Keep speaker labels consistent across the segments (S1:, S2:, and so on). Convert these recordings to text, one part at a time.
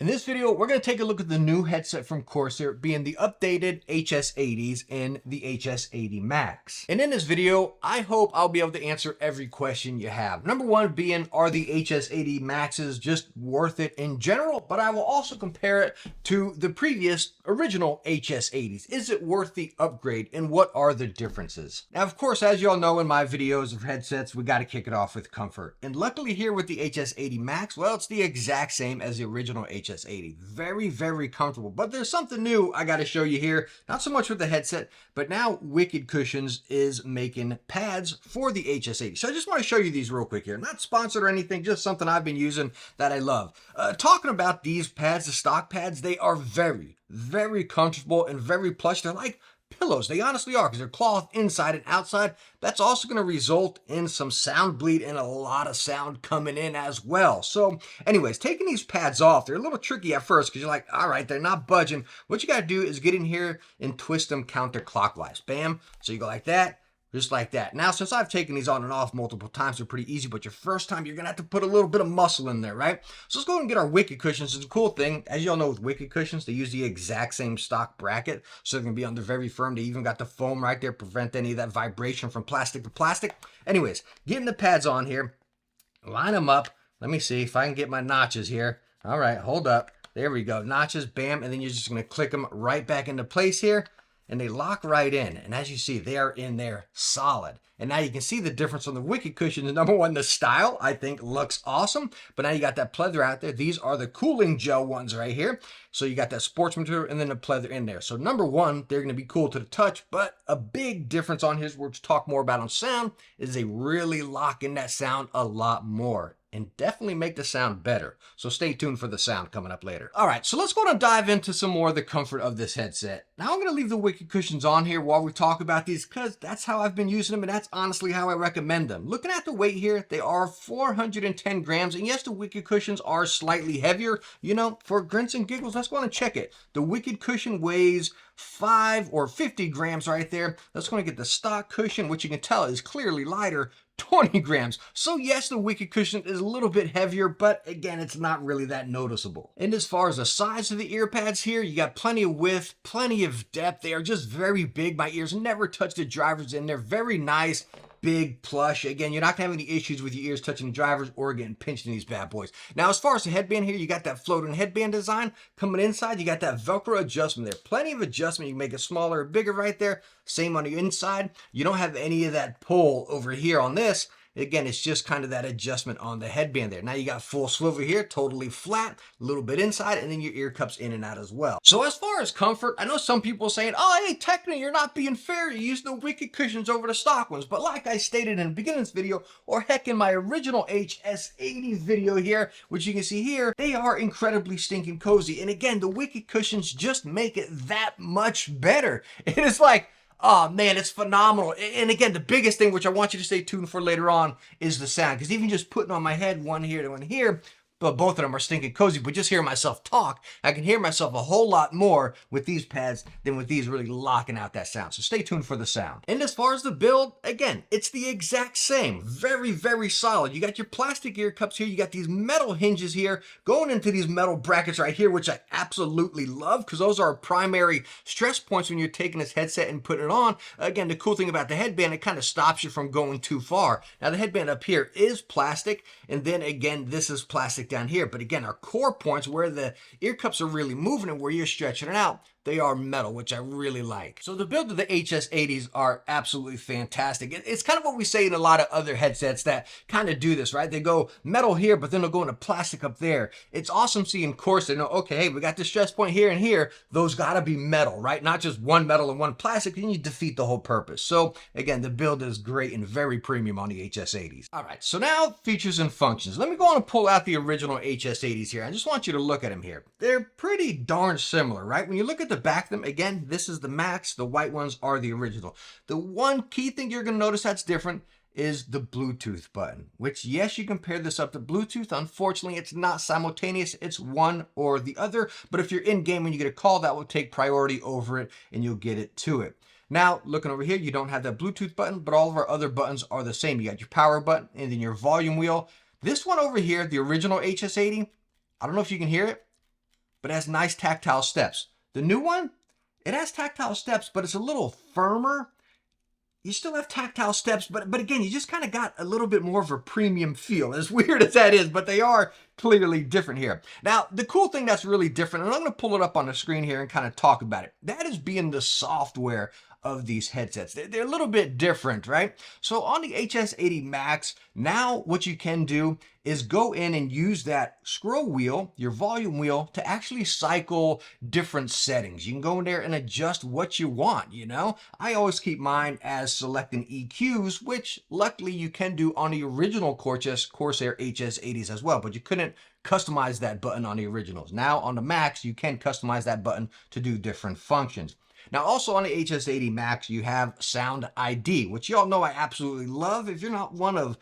S1: In this video, we're going to take a look at the new headset from Corsair, being the updated HS80s and the HS80 Max. And in this video, I hope I'll be able to answer every question you have. Number one being, are the HS80 Maxes just worth it in general? But I will also compare it to the previous original HS80s. Is it worth the upgrade, and what are the differences? Now, of course, as you all know in my videos of headsets, we got to kick it off with comfort. And luckily here with the HS80 Max, well, it's the exact same as the original HS80. Very, very comfortable. But there's something new I got to show you here. Not so much with the headset, but now Wicked Cushions is making pads for the HS80. So I just want to show you these real quick here. Not sponsored or anything, just something I've been using that I love. Talking about these pads, the stock pads, they are very, very comfortable and very plush. They're like pillows. They honestly are, because they're cloth inside and outside. That's also going to result in some sound bleed and a lot of sound coming in as well. So anyways, taking these pads off, they're a little tricky at first because you're like, all right, they're not budging. What you got to do is get in here and twist them counterclockwise. Bam. So you go like that. Just like that. Now, since I've taken these on and off multiple times, they're pretty easy, but your first time, you're going to have to put a little bit of muscle in there, right? So let's go ahead and get our Wicked Cushions. It's a cool thing. As you all know, with Wicked Cushions, they use the exact same stock bracket, so they're going to be under very firm. They even got the foam right there, prevent any of that vibration from plastic to plastic. Anyways, getting the pads on here, line them up. Let me see if I can get my notches here. All right, hold up. There we go. Notches, bam, and then you're just going to click them right back into place here. And they lock right in. And as you see, they are in there solid. And now you can see the difference on the Wicked Cushions. Number one, the style, I think, looks awesome. But now you got that pleather out there. These are the cooling gel ones right here. So you got that sports material and then the pleather in there. So number one, they're going to be cool to the touch. But a big difference on his, we'll talk more about on sound, is they really lock in that sound a lot more. And definitely make the sound better. So stay tuned for the sound coming up later. All right, so let's go and dive into some more of the comfort of this headset. Now I'm going to leave the Wicked Cushions on here while we talk about these, because that's how I've been using them, and that's honestly how I recommend them. Looking at the weight here, they are 410 grams, and yes, the Wicked Cushions are slightly heavier. You know, for grins and giggles, let's go and check it. The Wicked Cushion weighs 5 or 50 grams right there. Let's go and get the stock cushion, which you can tell is clearly lighter, 20 grams. So yes, the Wicked Cushion is a little bit heavier, but again, it's not really that noticeable. And as far as the size of the ear pads here, you got plenty of width, plenty of depth. They are just very big. My ears never touch the drivers, and they're very nice, big, plush. Again, you're not gonna have any issues with your ears touching the drivers or getting pinched in these bad boys. Now, as far as the headband here, you got that floating headband design. Coming inside, you got that Velcro adjustment there. Plenty of adjustment. You can make it smaller or bigger right there. Same on the inside. You don't have any of that pull over here on this. Again, it's just kind of that adjustment on the headband there. Now you got full swivel here, totally flat, a little bit inside, and then your ear cups in and out as well. So as far as comfort, I know some people saying, oh, hey, Techne, you're not being fair. You use the Wicked Cushions over the stock ones. But like I stated in the beginning of this video, or heck, in my original HS80 video here, which you can see here, they are incredibly stinking cozy. And again, the Wicked Cushions just make it that much better. It is like, oh man, it's phenomenal. And again, the biggest thing, which I want you to stay tuned for later on, is the sound. Because even just putting on my head one here to one here, but both of them are stinking cozy. But just hearing myself talk, I can hear myself a whole lot more with these pads than with these really locking out that sound. So stay tuned for the sound. And as far as the build, again, it's the exact same. Very, very solid. You got your plastic ear cups here. You got these metal hinges here going into these metal brackets right here, which I absolutely love, because those are primary stress points when you're taking this headset and putting it on. Again, the cool thing about the headband, it kind of stops you from going too far. Now, the headband up here is plastic, and then again, this is plastic down here. But again, our core points where the ear cups are really moving and where you're stretching it out, they are metal, which I really like. So the build of the HS80s are absolutely fantastic. It's kind of what we say in a lot of other headsets that kind of do this, right? They go metal here, but then they'll go into plastic up there. It's awesome seeing Corsair know, okay, hey, we got this stress point here and here. Those gotta be metal, right? Not just one metal and one plastic, then you defeat the whole purpose. So again, the build is great and very premium on the HS80s. All right, so now features and functions. Let me go on and pull out the original HS80s here. I just want you to look at them here. They're pretty darn similar, right? When you look at the back of them, again, this is the Max. The white ones are the original. The one key thing you're going to notice that's different is the Bluetooth button, which, yes, you can pair this up to Bluetooth. Unfortunately, it's not simultaneous. It's one or the other. But if you're in game and you get a call, that will take priority over it and you'll get it to it. Now, looking over here, you don't have that Bluetooth button, but all of our other buttons are the same. You got your power button and then your volume wheel. This one over here, the original HS80, I don't know if you can hear it. but it has nice tactile steps. The new one, it has tactile steps, but it's a little firmer. You still have tactile steps, but again, you just kind of got a little bit more of a premium feel, as weird as that is, but they are clearly different here. Now, the cool thing that's really different, and I'm going to pull it up on the screen here and kind of talk about it, that is being the software of these headsets. They're a little bit different, right? So on the HS80 Max, now what you can do is go in and use that scroll wheel, your volume wheel, to actually cycle different settings. You can go in there and adjust what you want, you know? I always keep mine as selecting EQs, which luckily you can do on the original Corsair HS80s as well, but you couldn't customize that button on the originals. Now on the Max, you can customize that button to do different functions. Now, also on the HS80 Max, you have Sound ID, which y'all know I absolutely love. If you're not one of,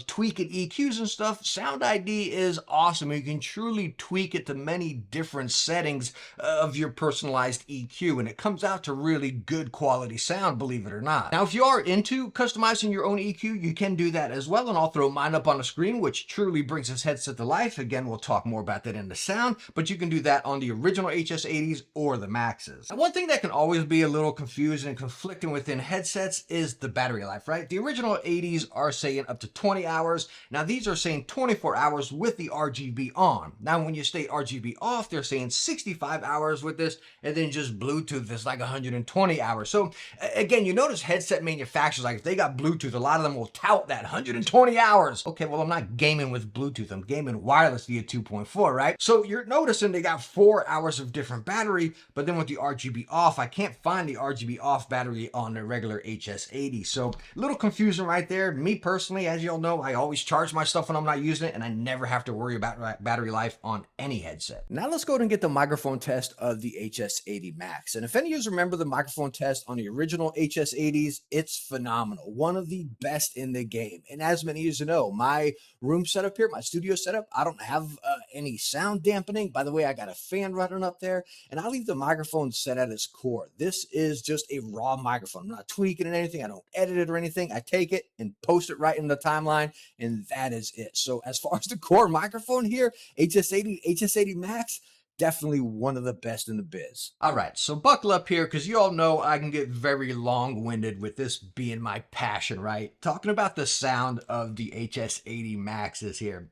S1: tweaking EQs and stuff, Sound ID is awesome. You can truly tweak it to many different settings of your personalized EQ, and it comes out to really good quality sound, believe it or not. Now, if you are into customizing your own EQ, you can do that as well, and I'll throw mine up on the screen, which truly brings this headset to life. Again, we'll talk more about that in the sound, but you can do that on the original HS80s or the Maxes. Now, one thing that can always be a little confusing and conflicting within headsets is the battery life, right? The original 80s are saying up to 20 hours. Now these are saying 24 hours with the RGB on. Now when you state RGB off, they're saying 65 hours with this, and then just Bluetooth is like 120 hours. So again, you notice headset manufacturers, like if they got Bluetooth, a lot of them will tout that 120 hours. Okay, well, I'm not gaming with Bluetooth, I'm gaming wireless via 2.4, right? So you're noticing they got 4 hours of different battery, but then with the RGB off, I can't find the RGB off battery on the regular HS80. So a little confusion right there. Me personally, as y'all know, I always charge my stuff when I'm not using it, and I never have to worry about battery life on any headset. Now let's go ahead and get the microphone test of the HS80 Max. And if any of you remember the microphone test on the original HS80s, it's phenomenal. One of the best in the game. And as many of you know, my room setup here, my studio setup, I don't have any sound dampening. By the way, I got a fan running up there, and I leave the microphone set at its core. This is just a raw microphone. I'm not tweaking it or anything. I don't edit it or anything. I take it and post it right in the timeline, and that is it. So as far as the core microphone here, HS80 Max, definitely one of the best in the biz. All right, so buckle up here, because you all know I can get very long-winded with this being my passion, right? Talking about the sound of the HS80 Maxes here.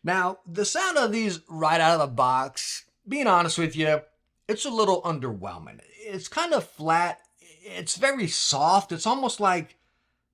S1: Now, the sound of these right out of the box, being honest with you, it's a little underwhelming. It's kind of flat. It's very soft. It's almost like,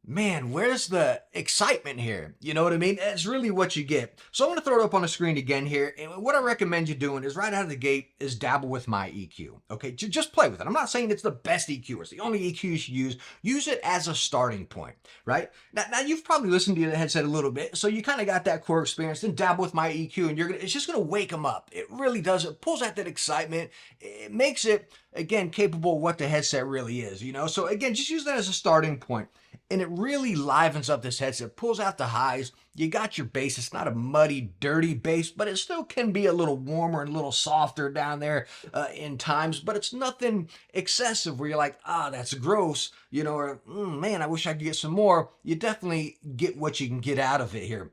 S1: man, where's the excitement here? You know what I mean? It's really what you get. So I'm going to throw it up on the screen again here. And what I recommend you doing is right out of the gate is dabble with my EQ. Okay, just play with it. I'm not saying it's the best EQ. It's the only EQ you should use. Use it as a starting point, right? Now you've probably listened to the headset a little bit, so you kind of got that core experience. Then dabble with my EQ, and it's just going to wake them up. It really does. It pulls out that excitement. It makes it, again, capable of what the headset really is, So again, just use that as a starting point. And it really livens up this headset, pulls out the highs. You got your bass. It's not a muddy, dirty bass, but it still can be a little warmer and a little softer down there in times. But it's nothing excessive where you're like, that's gross, or man, I wish I could get some more. You definitely get what you can get out of it here.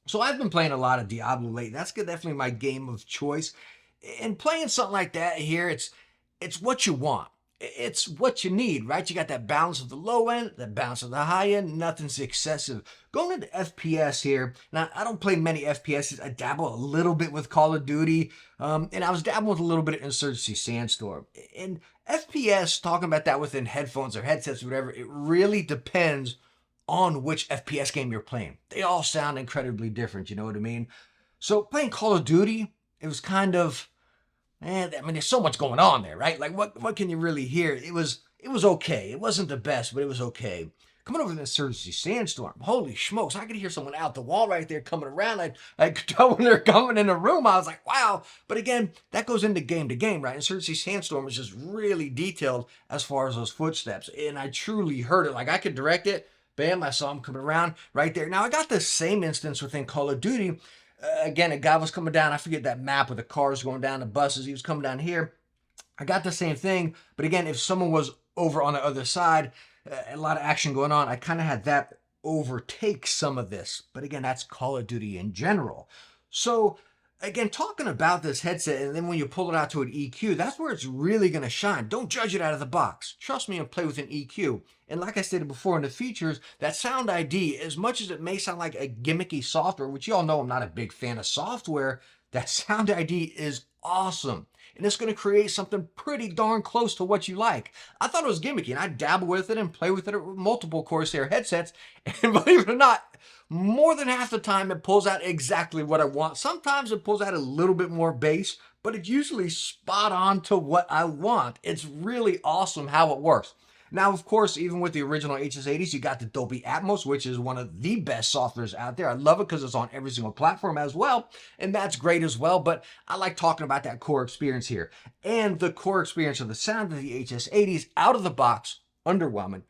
S1: So I've been playing a lot of Diablo lately. That's definitely my game of choice. And playing something like that here, it's what you want. It's what you need, right? You got that balance of the low end, that balance of the high end, nothing's excessive. Going into FPS here, now I don't play many FPSs. I dabble a little bit with Call of Duty, and I was dabbling with a little bit of Insurgency Sandstorm. And FPS, talking about that within headphones or headsets or whatever, it really depends on which FPS game you're playing. They all sound incredibly different, you know what I mean? So playing Call of Duty, it was kind of, there's so much going on there, right? Like, what can you really hear? It was okay. It wasn't the best, but it was okay. Coming over to the Insurgency Sandstorm, holy smokes, I could hear someone out the wall right there coming around. I could tell when they're coming in the room. I was like, wow. But again, that goes into game to game, right? Insurgency Sandstorm is just really detailed as far as those footsteps. And I truly heard it. Like, I could direct it. Bam, I saw him coming around right there. Now, I got the same instance within Call of Duty. Again, a guy was coming down. I forget that map with the cars going down, the buses. He was coming down here. I got the same thing. But again, if someone was over on the other side, a lot of action going on, I kind of had that overtake some of this. But again, that's Call of Duty in general. So again, talking about this headset, and then when you pull it out to an EQ, that's where it's really going to shine. Don't judge it out of the box. Trust me and play with an EQ. And like I stated before in the features, that Sound ID, as much as it may sound like a gimmicky software, which you all know I'm not a big fan of software, that Sound ID is awesome. And it's going to create something pretty darn close to what you like. I thought it was gimmicky, and I dabble with it and play with it with multiple Corsair headsets. And believe it or not, more than half the time it pulls out exactly what I want. Sometimes it pulls out a little bit more bass, but it's usually spot on to what I want. It's really awesome how it works. Now, of course, even with the original HS80s, you got the Dolby Atmos, which is one of the best softwares out there. I love it because it's on every single platform as well, and that's great as well, but I like talking about that core experience here. And the core experience of the sound of the HS80s out of the box, underwhelming.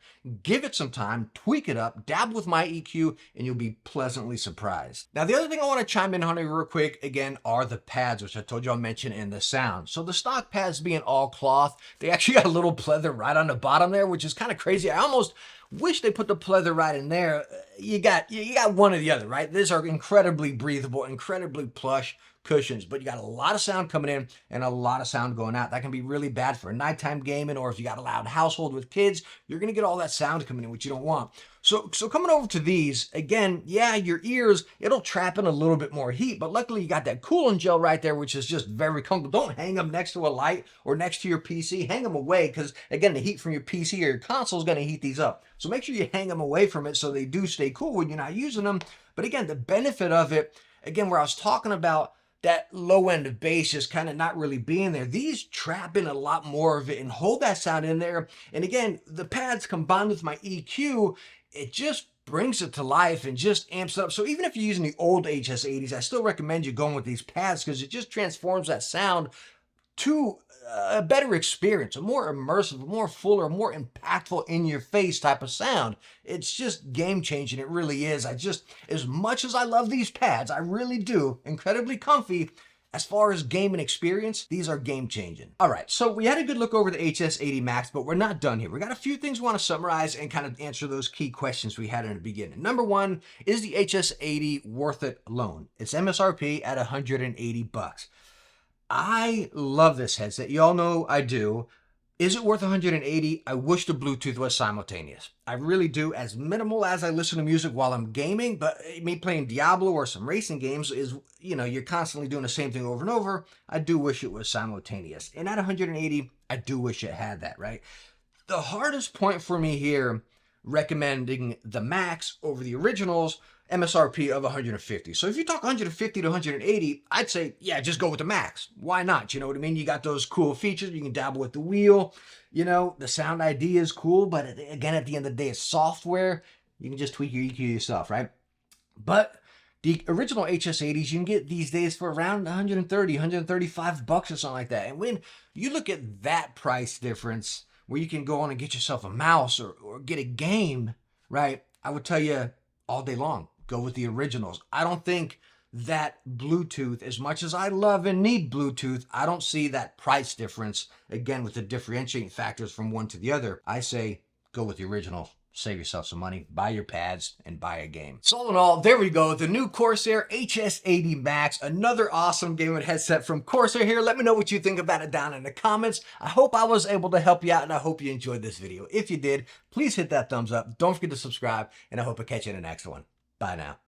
S1: Give it some time, tweak it up, dabble with my EQ, and you'll be pleasantly surprised. Now, the other thing I want to chime in on here real quick, again, are the pads, which I told you I'll mention in the sound. So the stock pads being all cloth, they actually got a little pleather right on the bottom there, which is kind of crazy. I almost wish they put the pleather right in there. You got one or the other, right? These are incredibly breathable, incredibly plush cushions, but you got a lot of sound coming in and a lot of sound going out. That can be really bad for nighttime gaming, or if you got a loud household with kids, you're going to get all that sound coming in, which you don't want. So coming over to these, again, yeah, your ears, it'll trap in a little bit more heat, but luckily you got that cooling gel right there, which is just very comfortable. Don't hang them next to a light or next to your PC. Hang them away because, again, the heat from your PC or your console is going to heat these up. So make sure you hang them away from it so they do stay cool when you're not using them. But again, the benefit of it, again, where I was talking about that low end of bass just kind of not really being there, these trap in a lot more of it and hold that sound in there. And again, the pads combined with my EQ, it just brings it to life and just amps it up. So even if you're using the old HS80s, I still recommend you going with these pads because it just transforms that sound to a better experience, a more immersive, a more fuller, more impactful in your face type of sound. It's just game changing. It really is. As much as I love these pads, I really do, incredibly comfy. As far as gaming experience, these are game changing. All right, so we had a good look over the HS80 Max, but we're not done here. We got a few things we want to summarize and kind of answer those key questions we had in the beginning. Number one, is the HS80 worth it alone? It's MSRP at 180 bucks. I love this headset. You all know I do. Is it worth 180? I wish the Bluetooth was simultaneous. I really do. As minimal as I listen to music while I'm gaming, but me playing Diablo or some racing games is, you're constantly doing the same thing over and over. I do wish it was simultaneous. And at 180, I do wish it had that, right? The hardest point for me here, recommending the Max over the originals, MSRP of 150. So if you talk 150 to 180, I'd say, yeah, just go with the Max. Why not? You know what I mean? You got those cool features. You can dabble with the wheel. The Sound ID is cool, but again, at the end of the day, it's software. You can just tweak your EQ yourself, right? But the original HS80s, you can get these days for around 130, 135 bucks or something like that. And when you look at that price difference, where you can go on and get yourself a mouse or get a game, right? I would tell you all day long, go with the originals. I don't think that Bluetooth, as much as I love and need Bluetooth, I don't see that price difference, again, with the differentiating factors from one to the other. I say go with the original. Save yourself some money, buy your pads, and buy a game. So all in all, there we go. The new Corsair HS80 Max, another awesome gaming headset from Corsair here. Let me know what you think about it down in the comments. I hope I was able to help you out, and I hope you enjoyed this video. If you did, please hit that thumbs up. Don't forget to subscribe, and I hope I catch you in the next one. Bye now.